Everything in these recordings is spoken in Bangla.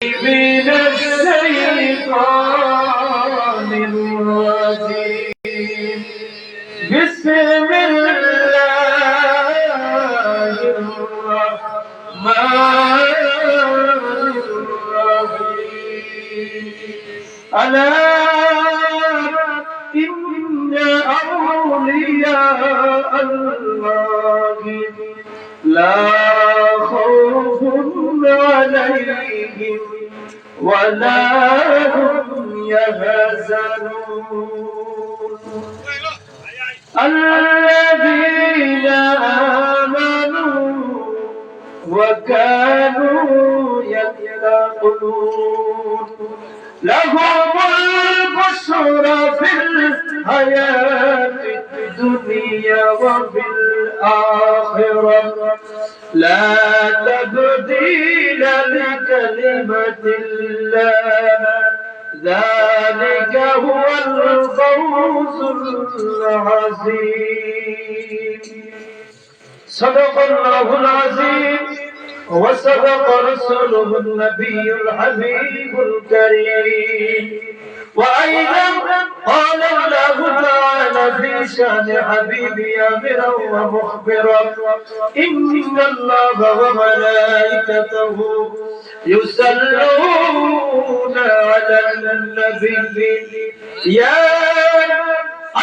من الشيطان الرجيم بسم الله الرحمن الرحيم ألا إن أولياء الله لا خوف عليهم ولا هم يحزنون الذين آمنوا وكانوا يتقون لهم البشرى في الحياة الدنيا وفي الآخرة لا تبديل لكلمة الله ذلك هو الفوز العظيم صدق الله العظيم وصدق رسوله النبي الحبيب الكريم وأيضا قال الله تعالى في شأن حبيبي آمرا ومخبرا إن الله وملائكته يصلون على النبي يا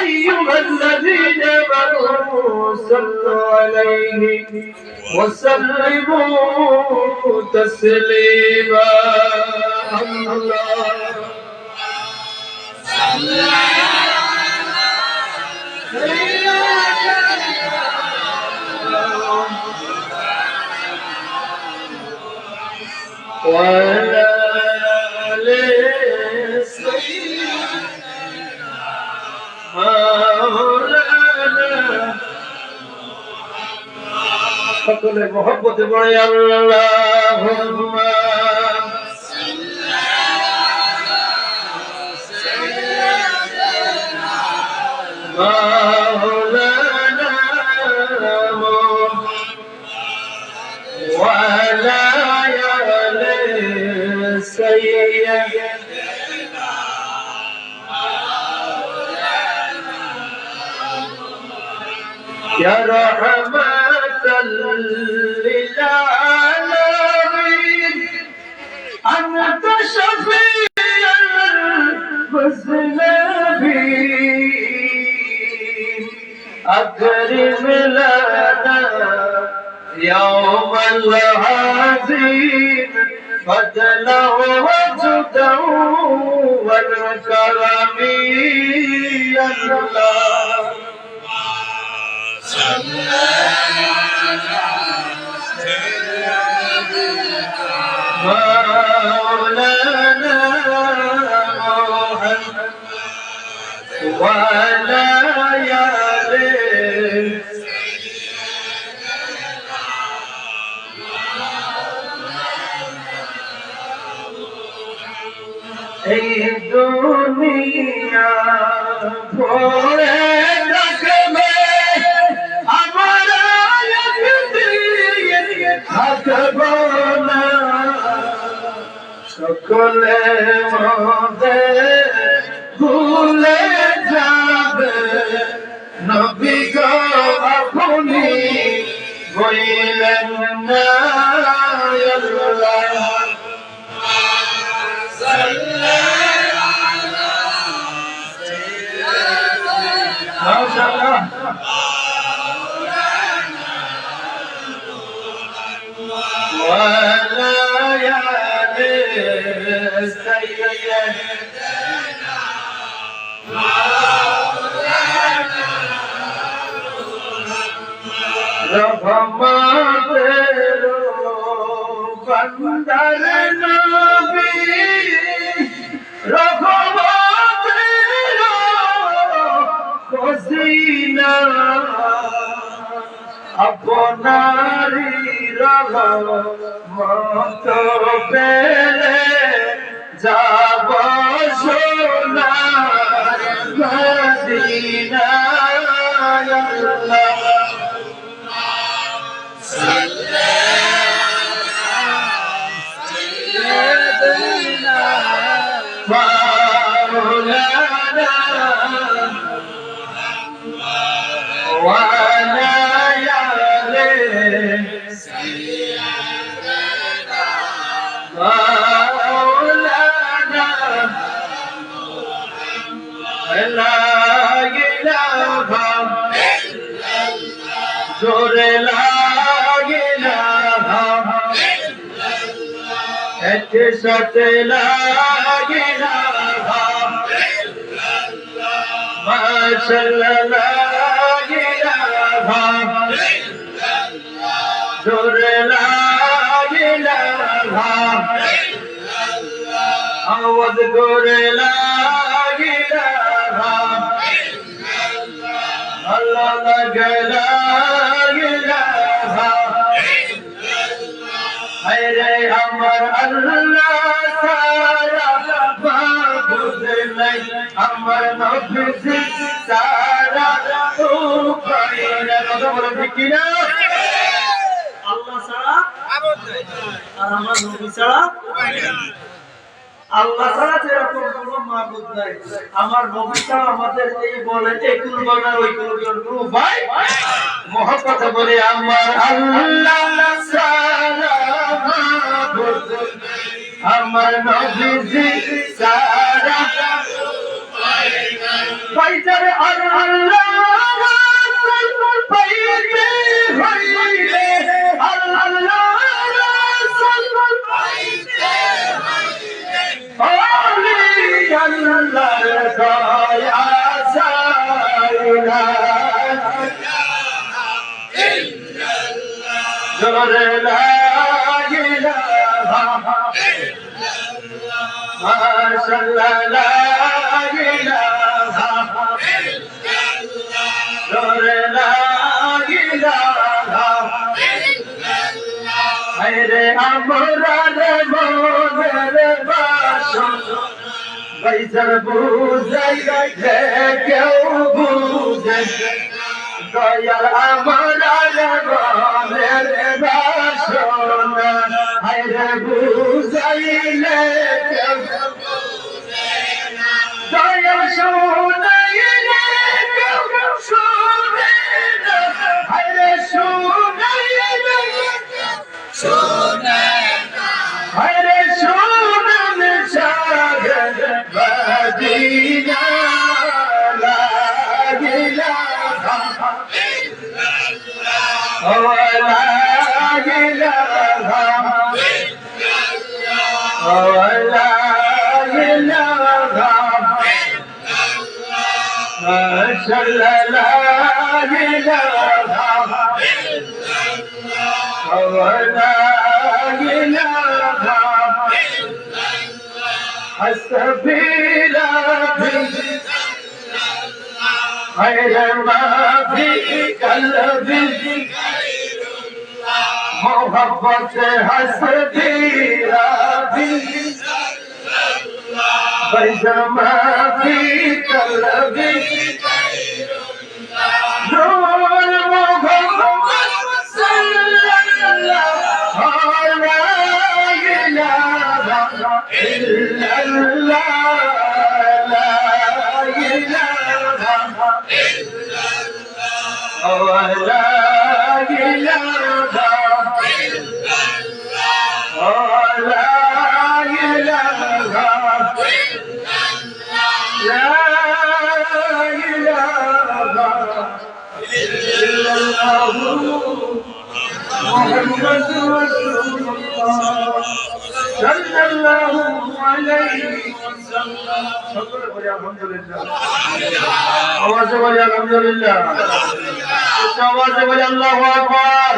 أيها الذين آمنوا صلوا عليه وسلموا تسليما الله وعلى آل سيدنا مولانا সকলে মহব্বতে পড়ে আল্লাহুম্মা مولانا وعلى آل سيدنا يا رحمة للعالمين أنت شفيع المذنبين أكرم لنا يوم العظيم فضلا وجدا والكرم يا الله مولانا محمد وعلى آله এই দুনিয়া পড়ে থাকবে আমরা একদিন থাকব না সকলে মোদের ভুলে যাবে নবী গো আপনি বললেন না আল্লাহ মাশাআল্লাহ وعلى آل سيدنا مولانا রহমতের বান্দার নবী রহমতের খজিনা আপনারি রহমত পেলে যাব সোনার মদিনা আল্লাহ সাল্লাল্লাহু مولانا وعلى آله مولانا لا إله زور لا إله اتشت لا إله ما شاء الله لا إله زور لا إله واذكر لا إله الله لك لا إله hayre amar Allah sara mahbub nai amar nafs sara tu kaina কথা বলে ঠিক কি না আল্লাহ ছাড়া মাবুদ নাই আর আমার নবী ছাড়া উপায় নাই আল্লাহ ছাড়া যেরকম কোনো মাবুদ নাই আমার নবী ছাড়া আমাদের এই বলে এই কুরবান আর ওই কুরবান কোনো উপায় মহব্বত বলে আমার আল্লাহ ছাড়া মাবুদ আমার নবী ছাড়া উপায় নাই ফাইজার আল্লাহ রাসূল পাইতে হইলে আল্লাহ রাসূল পাইতে আল্লাহর দয়া চাইনা জোরে লা ইলাহা মাশাআল্লাহ লা ইলাহা জোরে লা ইলাহা hayre আমরা রে মনের বাসনা Vaizar buzai he keu buzai Dayal amaral gamer rashona Hayre buzai le keu Dayal shonai le keu shonai Hayre shonai le keu shonai Hayre shonai shagar Madina la ilaha illallah wa la ilaha illallah wa la ilaha mashallah la ilaha illallah wa la ilaha السبيل خير ما في قلبي محبت السبيل خير ما في قلبي نور محمد صلى الله عليه إلا الله لا إله إلا الله ولا إله إلا الله ولا إله إلا الله لا إله إلا الله محمد رسول الله صلى الله عليه وسلم الحمد لله आवाज़ बोलिए अल्हम्दुलिल्लाह आवाज़ बोलिए अल्लाहु अकबर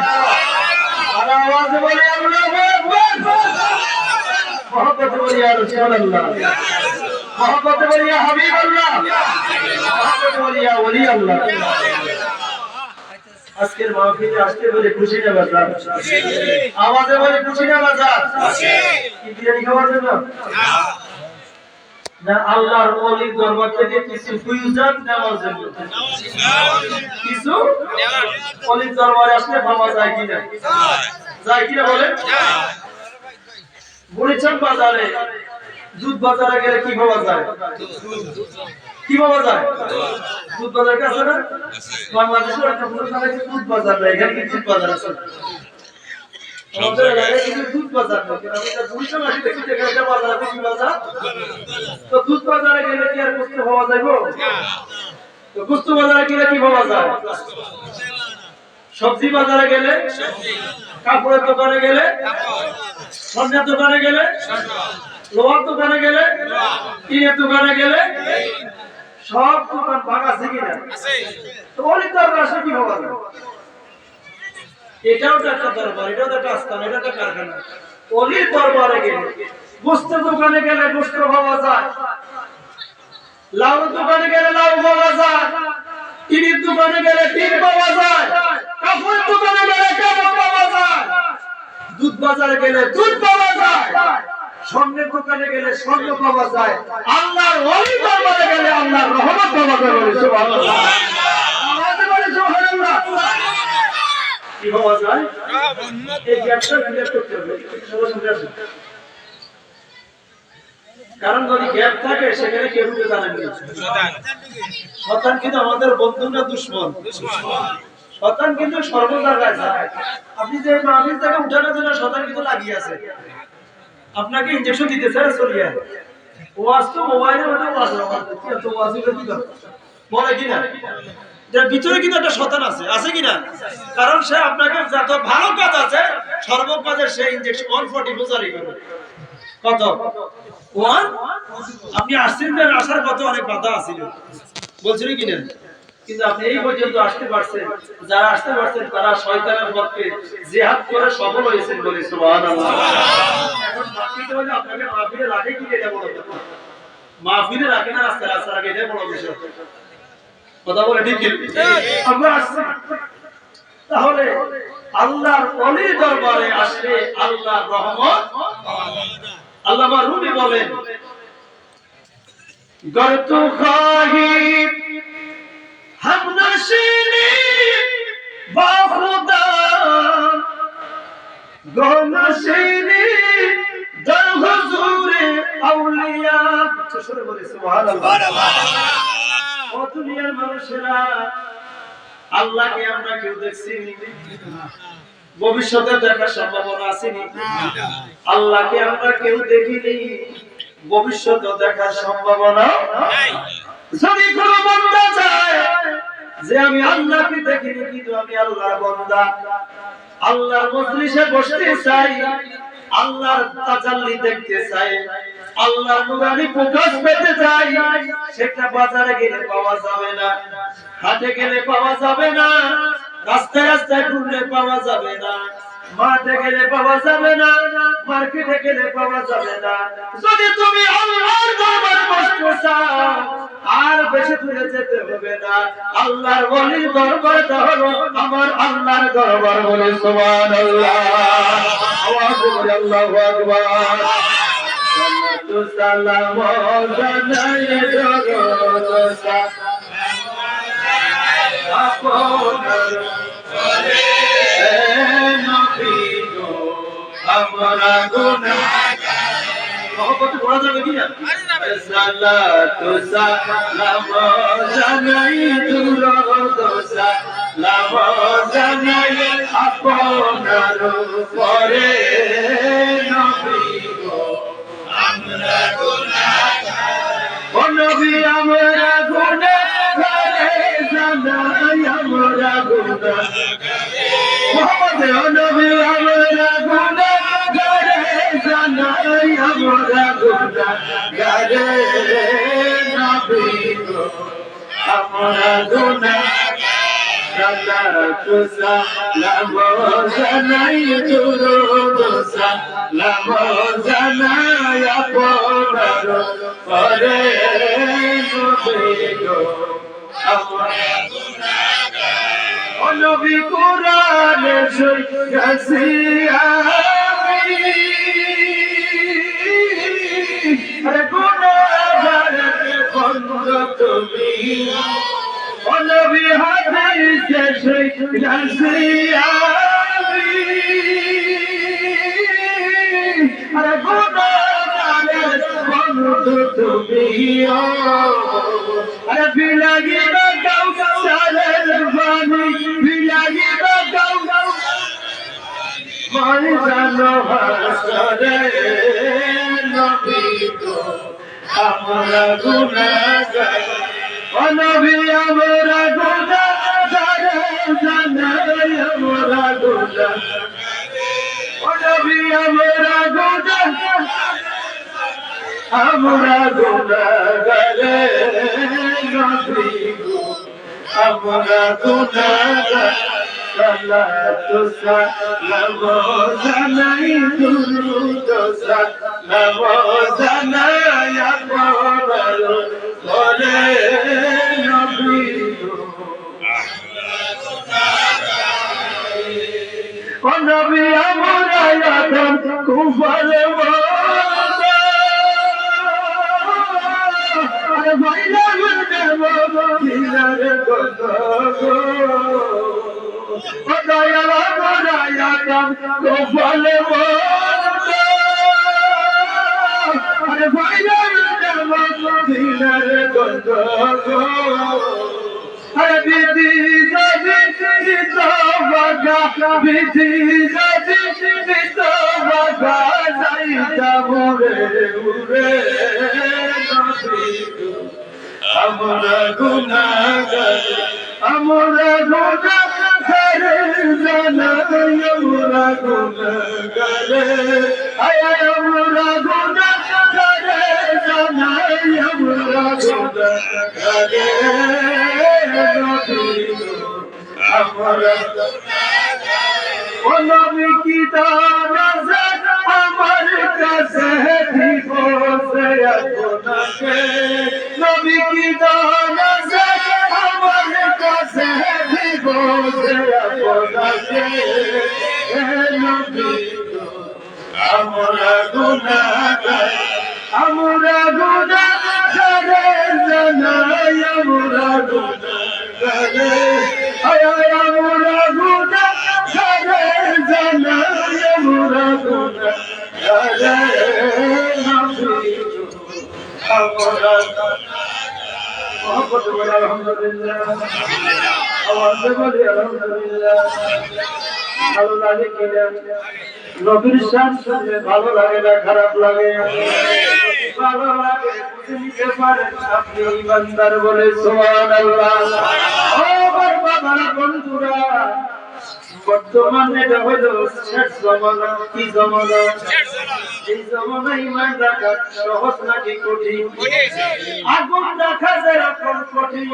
आवाज़ बोलिए अल्लाहु अकबर मोहब्बत बोलिए या रसूल अल्लाह मोहब्बत बोलिए या हबीब अल्लाह मोहब्बत बोलिए या वली अल्लाह আজকের মাহফিলে আসতে বলে খুশি না বাজার আওয়াজে বলে খুশি না বাজার কি বিরিয়ানি খাওয়ার জন্য না আল্লাহর ওলির দরবার থেকে কিছু ফুয়ুজাত নেওয়ার জন্য কিছু ওলির দরবারে আসলে পাওয়া যায় কিনা যায় কিনা বলেন বরিশাল বাজারে দুধ বাজারে গেলে কি পাওয়া যায়? কি পাওয়া যায়? দুধ বাজার আছে না? বাংলাদেশের একটা বড় জায়গা আছে দুধ বাজার, এখানে কি দুধ বাজার আছে? আমাদের এলাকায় কিন্তু দুধ বাজার নেই। আমি তো বরিশাল আসি দেখি এখানে একটা বাজার আছে, কি বাজার? তো দুধ বাজারে গেলে কি আর গোশত পাওয়া যাবে? তো গোশত বাজারে গেলে কি পাওয়া যায়? সবজি বাজারে গেলে সবজি, কাপড়ের দোকানে গেলে কাপড়, স্বর্ণের দোকানে গেলে স্বর্ণ, লোহার দোকানে গেলে টিনের দোকানে গেলে সব দোকান ভাগ আছে কিনা? আছে। তো ওই দরবার আসলে কি পাওয়া যায়? এটাও তো একটা দরবার, এটাও তো একটা আস্থান, এটা তো কারখানা। ওই দরবারে গেলে গোশতের দোকানে গেলে গোশত পাওয়া যায়, লাউ দোকানে গেলে লাউ পাওয়া যায়, টিনের দোকানে গেলে টিন পাওয়া যায়, কাপড়ের দোকানে গেলে কাপড় পাওয়া যায়, দুধ বাজারে গেলে দুধ পাওয়া যায়, স্বর্ণের দোকানে গেলে স্বর্ণ পাওয়া যায়, আল্লাহর ওলি দরবারে গেলে আল্লাহর রহমত পাওয়া যায়। সুবহানাল্লাহ, আওয়াজে বলে সুবহানাল্লাহ। কি পাওয়া যায়? এই গ্যাপটা ক্লিয়ার করতে হবে। কারণ যদি গ্যাপ থাকে সেখানে কেউ ঢুকে জানেন না। শয়তান কিন্তু আমাদের বন্ধু না দুশমন? শয়তান কিন্তু সর্ব জায়গায় যায়। আপনি যে মাহফিল থেকে উঠানোর জন্য শয়তান কিন্তু লাগিয়ে আছে, আপনাকে ইনজেকশন দিতেছে আর চলিয়ে। ওয়াজ তো মোবাইলের মধ্যে ওয়াজ কি তো ওয়াজের কি দরকার বলে কিনা? এর ভিতরে কিন্তু একটা শয়তান আছে, আছে কিনা? কারণ সে আপনাকে যত ভালো কাজ আছে সর্ব কাজে সে ইনজেকশন 140 জারি করবে। কত? 1? আপনি আসছেন না, আসার কত অনেক বাধা আছিল, বলছেন কিনা? কিন্তু আপনি এই পর্যন্ত আসতে পারছেন, যারা আসতে পারছেন তারা শয়তানের পক্ষে জিহাদ করে সফল হয়েছেন বলে সুবহানাল্লাহ। এখন মাহফিলে হলে আপনাকে মাহফিলে রাখে কি এটা বড় কথা? মাহফিলে রাখে না রাস্তায় রাস্তা রাখে, এটা বড় বিষয়। কথা বলে ঠিক কি? আমরা আসছি তাহলে আল্লাহর ওলি দরবারে আসলে আল্লাহর রহমত। আল্লামা রুমি বলেন, গরতু খাহিব हम नशीनी बाखुदा गो नशीनी दर हुजूरे औलिया। শুরু করে সুবহানাল্লাহ। ও দুনিয়ার মানুষেরা, আল্লাহকে আমরা কেউ দেখছি না, ভবিষ্যতে দেখার সম্ভাবনা আছে না। আল্লাহকে আমরা কেউ দেখিনি, ভবিষ্যতে দেখার সম্ভাবনা নাই। যদি কোনো বান্দা চায় যে আমি আল্লাহকে দেখিনি কিন্তু আমি আল্লাহর বান্দা, আল্লাহর মজলিসে বসতে চাই, আল্লাহর তাজাল্লি দেখতে চাই, আল্লাহর নুরানি প্রকাশ পেতে চাই, সেটা বাজারে গেলে পাওয়া যাবে না, হাটে গেলে পাওয়া যাবে না, রাস্তায় রাস্তায় ঘুরলে পাওয়া যাবে না, মাঠে গেলে পাওয়া যাবে না, মার্কেটে গেলে পাওয়া যাবে না। যদি তুমি আল্লাহর দরবারে বসতে চাও আর বেশি দূরে যেতে হবে না, আল্লাহর ওলির দরবারটা হলো আমার আল্লাহর দরবার। বলে সুবহানাল্লাহ, আওয়াজ করে আল্লাহু আকবার। সালাতু সালাম জানাই দরুদ আপনার বলে নবী গো আমরা গুনাহগার। মহব্বত পড়া যাবে কি না? সালাতু সালাম জানাই দরুদ সালাম জানাই আপনার উপরে নবী গো আমরা গুনাহগার। ও নবী আমরা গুনাহগার, জানাই আমরা গুনাহগার। মোহাম্মদ ও নবী আমরা গুনাহগার, জানাই আমরা গুনাহগার। নবী গো আমরা গুনাহগার। সালাতু সালাম জানাই দরুদ সালাম জানাই আপনার উপরে নবী গো আমরা গুনাহগার। ও নবী কোরআনে শুনছি আমি, আরে গুনাহগার বন্ধু তুমি। ও নবী হাদিসে শুনছি আমি, আরে গুনাহগারের বন্ধু তুমি আরে বিলাগিবা কাউসারের পানি বিলাগিবা ময়দানো হাসরে নবী গো আমরা গুনাহগার ও নবী আমরা গুনাহগার জানাই আমরা গুনাহগার ও নবী আমরা গুনাহগার নবী গো আমরা গুনাহগার সালাতু সালাম জানাই দুরূদ সালাম জানাই আপনার ঘরে নবী গো ও নবী আমরা আদম কুফরে আরে ভাইলা দেব দিনার গো ও দয়ালা দয়ালাম গোপালে আরে ভাইলা দেব দিনার গো আরে বিধি যদি বাগা বিধি যদি বাগা যাইতা মোরে উরে নবী গো আমরা গুনাহগার আমরা গুনাহগার জানাই আমরা গুনাহগার আয় আমরা গুনাহগার জানাই আমরা গুনাহগার নবী গো আমরা ও নবী কি দান আছে আমার কাছে দিব সে আপনাকে নবী কি দান আছে আমার কাছে দিব সে আপনাকে নবী গো আমরা গুনাহগার জানাই আমরা গুনাহগার আয় আমরা গুনাহগার জানাই আমরা গুনাহগার নবী গো আমরা মোহাম্মদ বলে আলহামদুলিল্লাহ আওয়াজ বলে আলহামদুলিল্লাহ ভালো লাগে কিনা নবীর শান শুনলে ভালো লাগে না খারাপ লাগে ভালো লাগে বুঝে নিতে পারেন আপনি ইমানদার বলে সুবহানাল্লাহ ও বাবারা বন্ধুরা বর্তমানে এটা হলো শেষ জমানা কি জমানা এই জমানা ইমান রাখা সহজ নাকি কঠিন আগুন রাখা যেরকম কঠিন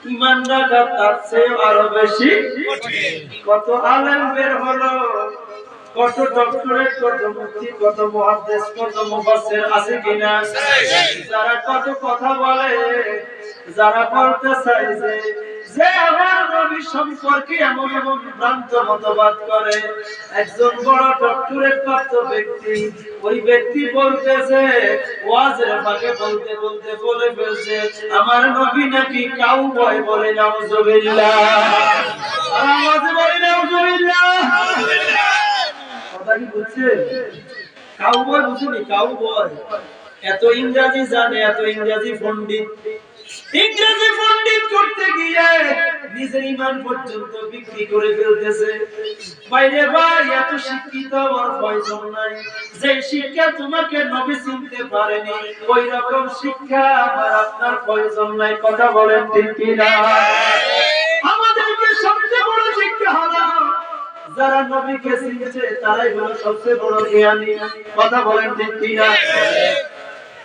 ইমান রাখা তার চেয়ে আরো বেশি কত আলেম বের হলো কত ডক্টরেট কত মুফতি কত মুহাদ্দিস কত মুফাসসির আছে কিনা যারা কত কথা বলে যারা বলতে চায় যে আমার নবী সম্পর্কে এমন এমন ভ্রান্ত মতবাদ করে একজন বড় ডক্টরেট প্রাপ্ত ব্যক্তি ওই ব্যক্তি বলতেছে ওয়াজের ফাঁকে বলতে বলতে বলে ফেলছে আমার নবী নাকি কাউবয় বলে নাউজুবিল্লাহ আর আওয়াজে বলে নাউজুবিল্লাহ কথা কি বুঝছেন কাউবয় বুঝুনি কাউবয় এত ইংরেজি জানে এত ইংরেজি পণ্ডিত করতে গিয়ে নিজের ঈমান পর্যন্ত বিক্রি করে ফেলতেছে বাইরে ভাই এত শিক্ষিত হওয়ার প্রয়োজন নাই যে শিক্ষা তোমাকে নবী চিনতে পারেনি ওই রকম শিক্ষা আমার আপনার প্রয়োজন নাই কথা বলেন ঠিক কি না আমাদেরকে সবচেয়ে বড় শিক্ষা হলো যারা নবীকে চিনছে তারাই হলো সবচেয়ে বড় জ্ঞানী কথা বলেন ঠিক কি না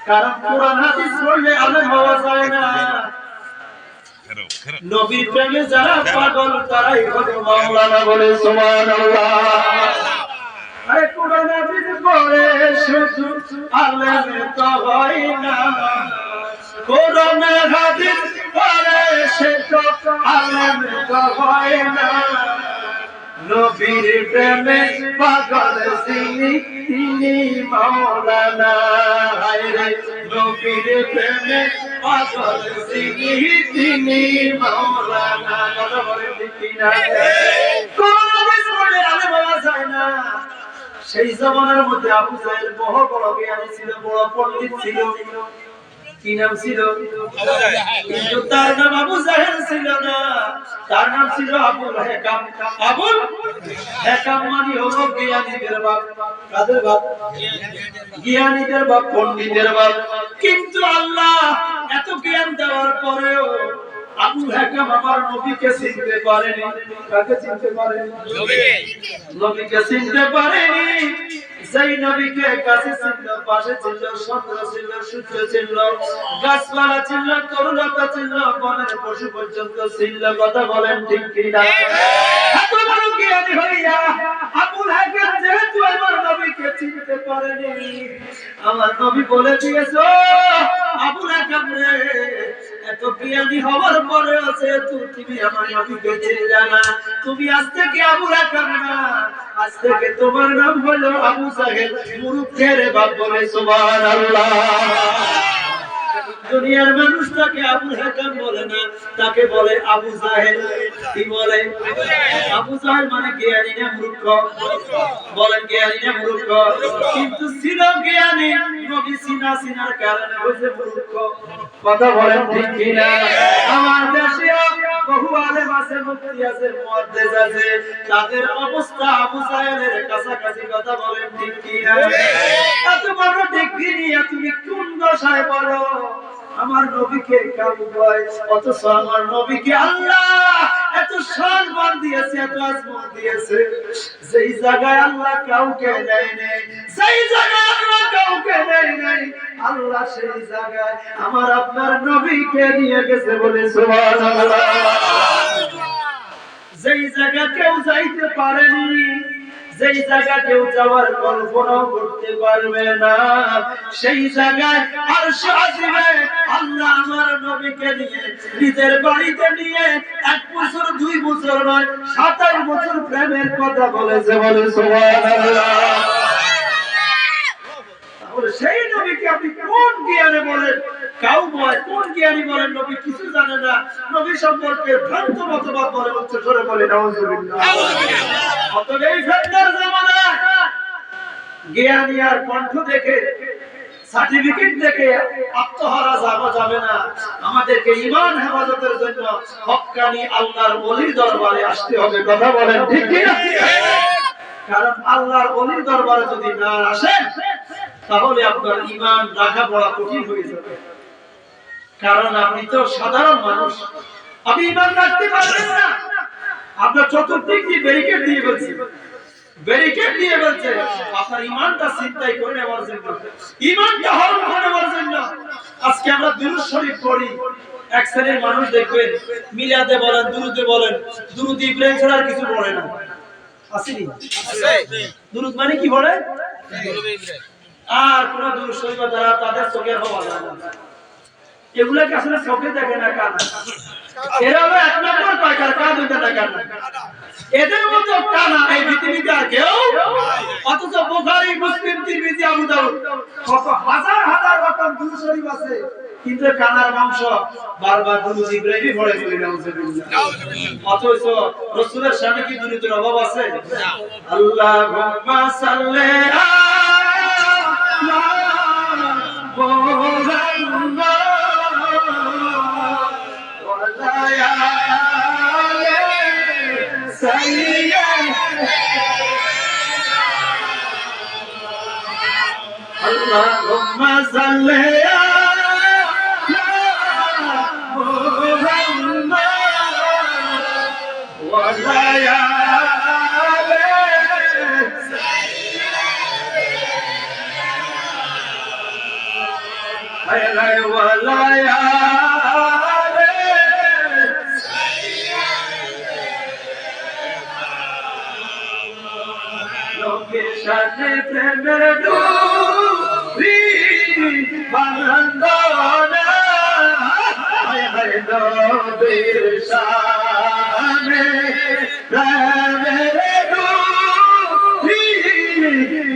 কারণ কোরআন হাদিস পড়লে আলেম হওয়া যায় না নবীর প্রেমে যারা পাগল তারাই হলো মাওলানা বলে সুবহানাল্লাহ আরে কোরআন হাদিস পড়ে শুধু আলেম তো হয় না কোরআন হাদিস পড়ে শুধু আলেম তো হয় না নবীর প্রেমে পাগল তিনি মাওলানা হায়রে নবীর প্রেমে পাগল তিনি মাওলানা কথা বলেন ঠিক না কোন হাদিস পড়ে আলে বলা যায় না সেই জামানার মধ্যে আবু জাহেল বড় বড় জ্ঞানী ছিল, বড় পণ্ডিত ছিল। কি নাম ছিল? কিন্তু তার নাম আবু জাহেল ছিল না, তার নাম ছিল আবুল হেকাম। আবুল হেকাম মানে হলো জ্ঞানীদের বাপ। কাদের বাপ? জ্ঞানীদের বাপ, পণ্ডিতের বাপ। কিন্তু আল্লাহ এত জ্ঞান দেওয়ার পরেও আবুল হেকাম আমার নবীকে চিনতে পারেনি। কাকে চিনতে পারেনি? নবীকে চিনতে পারেনি। যেই নবীকে কাছে ছিল, পাশে ছিল, চন্দ্র ছিল, সূর্য ছিল, গাছপালা ছিল, তরুলতা ছিল, বনের পশু পর্যন্ত ছিল। কথা বলেন ঠিক কিনা? এত বড় জ্ঞানী হইয়া আবুল হেকাম যেহেতু আমার নবীকে চিনতে পারেনি, আমার নবী বলে দিয়েছে, আবুল হেকাম রে, এত জ্ঞানী হওয়ার পরে আছে তুমি আমার নবীকে চিনলে না, তুমি আজ থেকে আবুল হেকাম না, আজ থেকে তোমার নাম হলো আবু জাহেল, মূর্খের বাপ। বলে সুবহানাল্লাহ। দুনিয়ার মানুষ তাকে আবুল হেকাম বলে না, তাকে বলে আবু জাহেল। কি বলে? আবু জাহেল মানে জ্ঞানী না মূর্খ? বলেন জ্ঞানী না মূর্খ? কিন্তু ছিল জ্ঞানী, নবী চিনার কারণে হয়েছে মূর্খ। কথা বলেন ঠিক কিনা? আমার দেশে বহু আলেম আছে, মুফতি আছে, মুহাদ্দিস আছে, তাদের অবস্থা আবু জাহেলের কাছাকাছি। কথা বলেন ঠিক কিনা? এত বড় ডিগ্রি নিয়ে তুমি কোন দশায় বলো আমার নবীকে কাবু হয়? অথচ আমার নবীকে আল্লাহ এত সম্মান দিয়েছে, এত আজমত দিয়েছে, যেই জায়গায় আল্লাহ কাউকে দেয় নাই, সেই জায়গায় আল্লাহ কাউকে দেয় নাই, আল্লাহ সেই জায়গায় আমার আপনার নবীকে নিয়ে গেছে। বলে সুবহানাল্লাহ। যেই জায়গা কেউ যাইতে পারেনি, যেই জায়গা কেউ যাওয়ার কল্পনা করতে পারবে না, সেই জায়গায় আরশ আজিমে আল্লাহ আমার নবীকে নিয়ে নিজের বাড়িতে নিয়ে 1 বছর 2 বছর নয় 27 বছর প্রেমের কথা বলেছে। বলে সুবহানাল্লাহ। তাহলে সেই নবীকে আপনি কোন জ্ঞানে বলেন কাউবয়? কোন জ্ঞানী বলেন নবী কিছু জানে না, নবী সম্পর্কে ভ্রান্ত মতবাদ বলে, উচ্চ স্বরে বলে নাউজুবিল্লাহ। অতএব এই ফেতনার জামানায় জ্ঞানী আর কণ্ঠ দেখে, সার্টিফিকেট দেখে আত্মহারা যাবে না। আমাদেরকে ঈমান হেফাজতের জন্য হক্কানি আল্লাহর ওলির দরবারে আসতে হবে। কথা বলেন ঠিক কি না? কারণ আল্লাহর ওলির দরবারে যদি না আসেন, তাহলে আপনার ঈমান রাখা বড় কঠিন হয়ে যাবে। কারণ আপনি তো সাধারণ মানুষ, আপনি ঈমান রাখতে পারবেন না। আপনার চতুর্দিক দিয়ে ব্যারিকেড দিয়ে ফেলছে, ব্যারিকেড দিয়ে ফেলছে আপনার ঈমানটা চিন্তাই করে নেওয়ার জন্য, ঈমানটা হরণ করে নেওয়ার জন্য। আজকে আমরা দুরূদ শরীফ পড়ি, এক শ্রেণীর মানুষ দেখবেন মিলাদে বলেন, দুরুদে বলেন, দুরুদ ইব্রাহিম ছাড়া আর কিছু পড়ে না। আসেনি? দুরুদ মানে কি পড়ে? দুরুদ ইব্রাহিম। আর কোন দুরূদ শরীফ দ্বারা তাদের চোখের হওয়া যায় না। এগুলাকে আসলে চোখে দেখে না, কান। এরা হলো 1 নম্বর পাইকার, কান হইতে দেখে না। এদের মতো কানা এই পৃথিবীতে আর কেউ। অথচ বুখারী, মুসলিম, তিরমিজি, আবু দাউদ কত হাজার হাজার রকম দুরূদ শরীফ আছে, কিন্তু কানার মাংস বারবার দুরূদ ইব্রাহিমই পড়ে বলি নাউজুবিল্লাহ। অথচ রাসূলের সামনে কি দুরূদের অভাব আছে? না। আল্লাহুম্মা সাল্লি আলা মুহাম্মাদ ওয়া আলা Allahumma salli ala Muhammad wa ala সাথে প্রেমের ডুরি বান্ধনা হায় হায় নবীর শানে প্রেমের ডুরি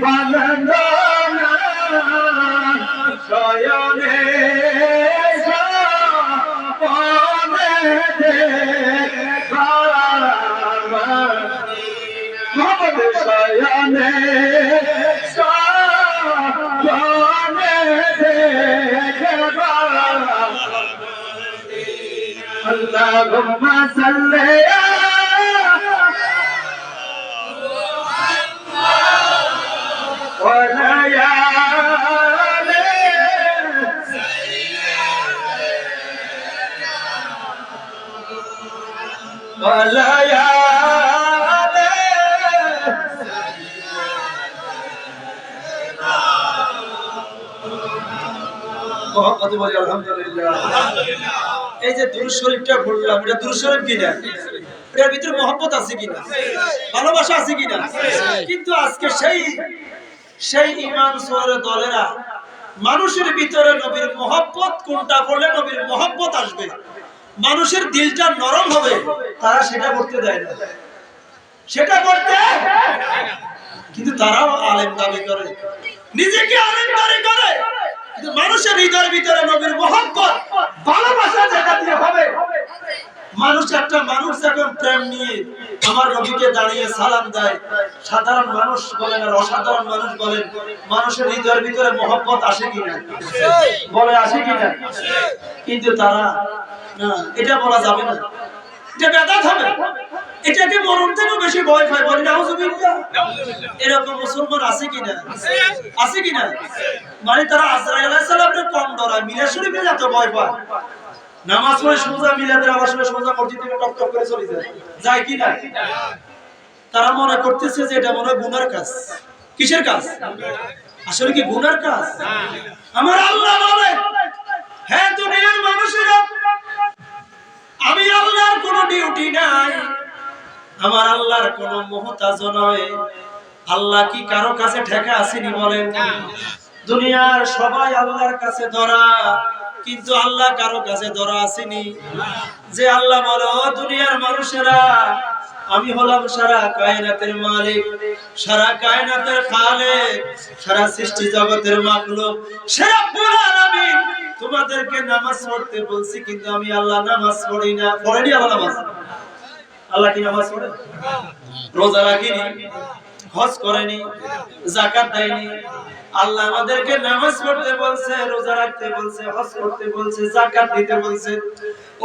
বান্ধনা শয়নে সপনে দেখা শয়নে اللهم صل এই যে দুরূদ শরীফটা পড়লাম, এটা দুরূদ শরীফ কিনা? এর ভিতরে মহব্বত আছে কিনা? ভালোবাসা আছে কিনা? কিন্তু আজকে সেই ঈমান সোয়ারের দলেরা মানুষের ভিতরে নবীর মহব্বত কোনটা পড়লে নবীর মহব্বত আসবে, মানুষের দিলটা নরম হবে, তারা সেটা করতে দেয় না, সেটা করতে। কিন্তু তারাও আলেম দাবি করে, নিজেকে আলেম দাবি করে, কিন্তু মানুষের হৃদয়ের ভিতরে নবীর মহব্বত ভালোবাসা যেটা দিয়ে হবে। মানুষ যখন প্রেম নিয়ে আমার নবীকে দাঁড়িয়ে সালাম দেয়, সাধারণ মানুষ বলেন আর অসাধারণ মানুষ বলেন, মানুষের হৃদয়ের ভিতরে মহব্বত আসে কিনা? বলে আসে কিনা? কিন্তু তারা না, এটা বলা যাবে না, এটা বেদাত হবে, এটাকে মরণ থেকে বেশি ভয় পায়, বলি নাউজুবিল্লাহ। এরকম মুসলমান আছে কিনা? আছে কিনা? মানে তারা আজরাইল আলাইহিস সালামকে কম ডরায়, মিলাদ শরীফে যত ভয় পায়, নামাজ পড়ে সোজা মিলাদের আওয়াজ শুনে সোজা মসজিদ থেকে টক টক করে চলে যায় কি না? তারা মনে করতেছে যে এটা মনে হয় গুনার কাজ। কিসের কাজ? আসলে কি গুনার কাজ? আমার আল্লাহ বলে, হ্যাঁ দুনিয়ার মানুষেরা, আমি আল্লাহর কোনো ডিউটি নাই, আমার আল্লাহর কোনো মুহতাজ নয়। আল্লাহ কি কারো কাছে ঠেকা আসেনি? বলেন। দুনিয়ার সবাই আল্লাহর কাছে ধরা, কিন্তু আল্লাহ কারো কাছে ধরা আসেনি। যে আল্লাহ বলো, দুনিয়ার মানুষেরা, আমি হলাম সারা কায়নাতের মালিক, সারা কায়নাতের খালেক, সারা সৃষ্টি জগতের মাখলুক, সারা পুরো আলামিন। তোমাদেরকে নামাজ পড়তে বলছি, কিন্তু আমি আল্লাহ নামাজ পড়ি না। পড়েনি আল্লাহ নামাজ? আল্লাহ কি নামাজ পড়ে? রোজা রাখেনি, হজ করেনি, যাকাত দেয়নি। আল্লাহ আমাদেরকে নামাজ পড়তে বলছে, রোজা রাখতে বলছে, হজ করতে বলছে, যাকাত দিতে বলছে।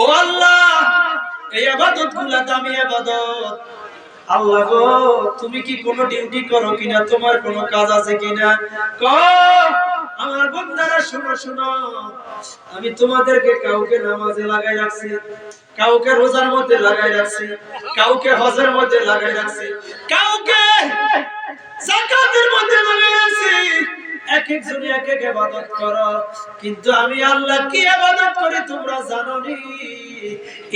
ও আল্লাহ, এই ইবাদতগুলো দামি ইবাদত। আল্লাহ গো, তুমি কি কোনো ডিউটি করো কিনা? তোমার কোনো কাজ আছে কিনা? আমার বান্দারা শোনো শোনো, আমি তোমাদেরকে কাউকে নামাজে লাগাই রাখছি, কাউকে রোজার মধ্যে লাগাই রাখছি, কাউকে হজের মধ্যে লাগাই রাখছি, কাউকে যাকাতের মধ্যে লাগাই রাখছি। এক একজনই এক এক ইবাদত করো, কিন্তু আমি আল্লাহ কি ইবাদত করি তোমরা জানো নি?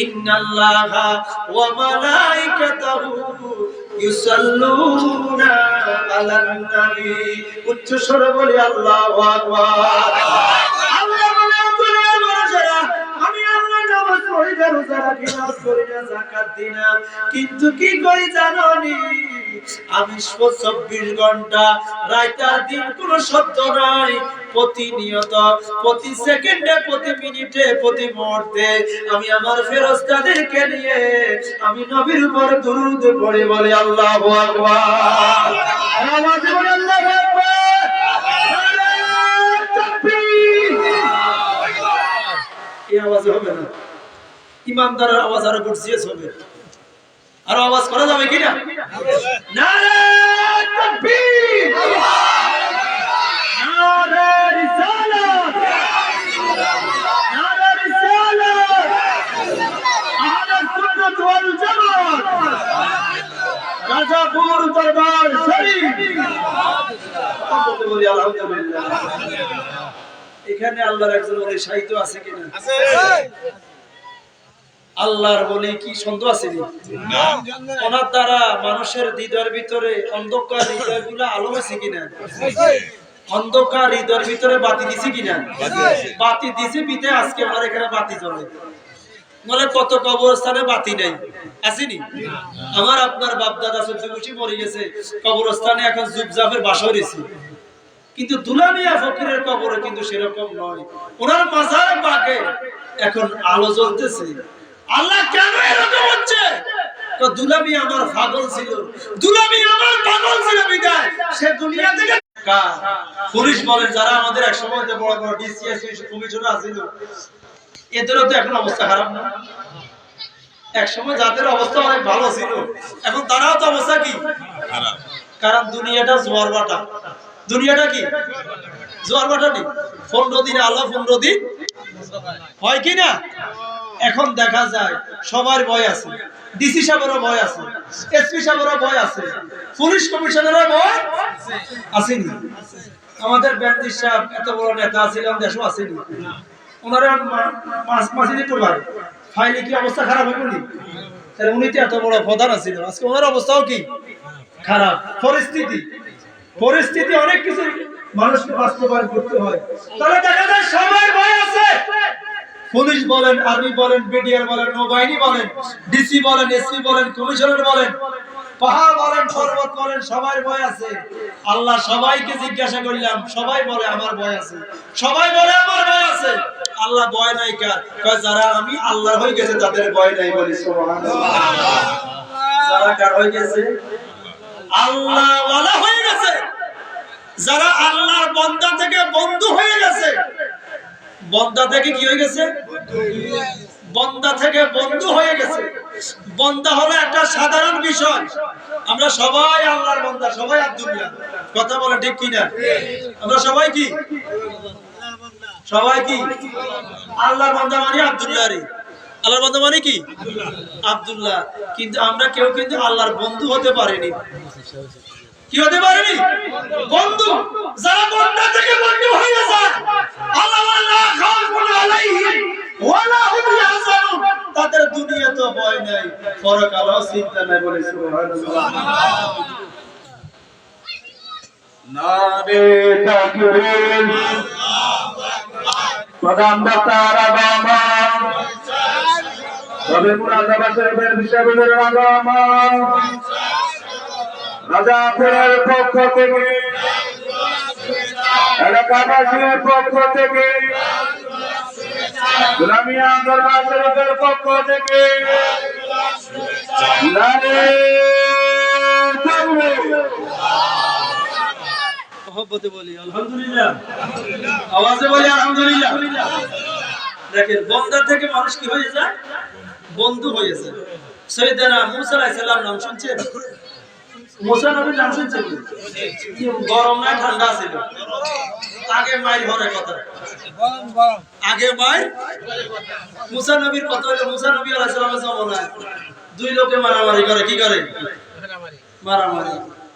ইন্নাল্লাহা ওয়া মালাইকাতাহু ইউসাল্লুনা আলান নবী। উচ্চ স্বরে বলি আল্লাহু আকবার। আল্লাহ বলে, দুনিয়ার মানুষেরা, আমি আল্লাহ নামাজ পড়ি না, রোজা রাখি না, হজ করি না, যাকাত দিই না, কিন্তু কি করি জানো নি? আমি 24 ঘন্টা রাত আর দিন কোনো শব্দ নাই, প্রতিনিয়ত, প্রতি সেকেন্ডে, প্রতি মিনিটে, প্রতি মুহূর্তে আমি আমার ফেরেশতাদেরকে নিয়ে আমি নবীর উপর দুরূদ পড়ি, বলি আল্লাহু আকবার। আওয়াজ করে আল্লাহু আকবার। তাকবীর। এই আওয়াজ হবে না, ইমানদারের আওয়াজ আরো গর্জিয়াস হবে। আর আওয়াজ করা যাবে কিনা? নারে তাকবীর, নারে রিসালাত, নারে রিসালাত, আহলে সুন্নাত ওয়াল জামাত, রাজাপুর দরবার শরীফ। বলতে বলি আলহামদুলিল্লাহ। এখানে আল্লাহর একজন ওলি সাহিত্য আছে কিনা? আছে। আল্লাহর বলি কি সন্দেহ আছে? ওনার দ্বারা মানুষের হৃদয়ের ভিতরে অন্ধকার হৃদয়গুলো আলো হয়েছে কিনা? অন্ধকার হৃদয়ের ভিতরে বাতি দিছে কিনা? বাতি দিছে বিতে আজকে আমার এখানে বাতি জ্বলে। বলে কত কবরস্থানে বাতি নাই, আসেনি? আমার আপনার বাপ দাদা চৌদ্দগুছি মরে গেছে, কবরস্থানে এখন জুবজাফের বাসা রয়েছে, কিন্তু দুলামিয়া ফকিরের কবরে কিন্তু সেরকম নয়। ওনার মাজার বাগে এখন আলো জ্বলতেছে। আল্লাহ কেন এরকম হচ্ছে? তো দুলামি আমার পাগল ছিল, দুলামি আমার পাগল ছিল বিদায় সে দুনিয়া থেকে পুলিশ বলেন যারা আমাদের একসময় বড় বড় ডিসিএস কমিশনার আছিল এদেরও তো এখন অবস্থা খারাপ না একসময় যাদের অবস্থা অনেক ভালো ছিল এখন তারাও তো অবস্থা কি খারাপ কারণ দুনিয়াটা জোয়ার ভাটা দুনিয়াটা কি জোয়ার ভাটা নেই 15 দিনে আল্লাহ 15 দিন হয় কি না এখন দেখা যায় সবার ভয় আছে ডিসি সাহেবেরও ভয় আছে এসপি সাহেবেরও ভয় আছে পুলিশ কমিশনারেরও ভয় আসেনি আমাদের বেনজির সাহেব এত বড় নেতা ছিলেন দেশও আসেনি ওনারা মাসিদি করবার ফাইলে কি অবস্থা খারাপ হয়ে পড়লি তাহলে উনি তো এত বড় প্রধান ছিল আজকে ওনার অবস্থাও কি খারাপ পরিস্থিতি অনেক কিছু মানুষকে বাস্তবায়ন করতে হয় তাহলে দেখা যায় সবার ভয় আছে পুলিশ বলেন আর্মি বলেন বিডিআর বলেন নৌবাহিনী বলেন ডিসি বলেন এসপি বলেন কমিশনার বলেন পাহাড় বলেন পর্বত বলেন সবার ভয় আছে আল্লাহ সবাইকে জিজ্ঞাসা করলাম সবাই বলে আমার ভয় আছে সবাই বলে আমার ভয় আছে আল্লাহ ভয় নাই কার কয় যারা আমি আল্লাহ হয়ে গেছে তাদের ভয় নাই বলি সুবহানাল্লাহ যারা কার হয়ে গেছে আল্লাহ ওয়ালা হয়ে গেছে যারা আল্লাহর বান্দা থেকে বন্ধু হয়ে গেছে বান্দা থেকে কি হয়ে গেছে বান্দা থেকে বন্ধু হয়ে গেছে বান্দা হলো একটা সাধারণ বিষয় আমরা সবাই আল্লাহর বান্দা সবাই আব্দুল্লাহ কথা বলে ঠিক কি না আমরা সবাই কি আল্লাহর বান্দা মানে আব্দুল্লাহ রে আল্লাহর বান্দা মানে কি আব্দুল্লাহ কিন্তু আমরা কেউ কিন্তু আল্লাহর বন্ধু হতে পারিনি কি হতে পারেনি বন্ধু যারা বান্দা থেকে বন্ধু হয়ে যায় আল্লাহ ওয়ালা খাউফুন আলাইহিম ওয়ালা হুম ইয়াহজানুন তাদের দুনিয়াতে ভয় নাই পরকালেও চিন্তা নাই বলে সুবহানাল্লাহ নারে তাকবীর প্রধান বক্তারা বাবা তবে মুরাদাবাদ শরীফের বিশ্ববিদ্যালয়ের আগমা রাজাপুরের পক্ষ থেকে এলাকাবাসীর পক্ষ থেকে গোলামিয়া দরবার শরীফের পক্ষ থেকে মহব্বতে বলি আলহামদুলিল্লাহ আওয়াজে বলি আলহামদুলিল্লাহ দেখেন বান্দা থেকে মানুষ কি হয়ে যায় বন্ধু হয়ে যায় সাইয়েদনা মুসা আলাইহিস সালাম নাম শুনছেন মুসা নবীর নাম শুনছেন গরম না ঠান্ডা ছিল আগে মাইল ভরে কথা আগে মাইল মুসা নবীর কথা হলো মুসা নবী আলাইহিস সালামের জমানায় দুই লোকে মারামারি করে কি করে মারামারি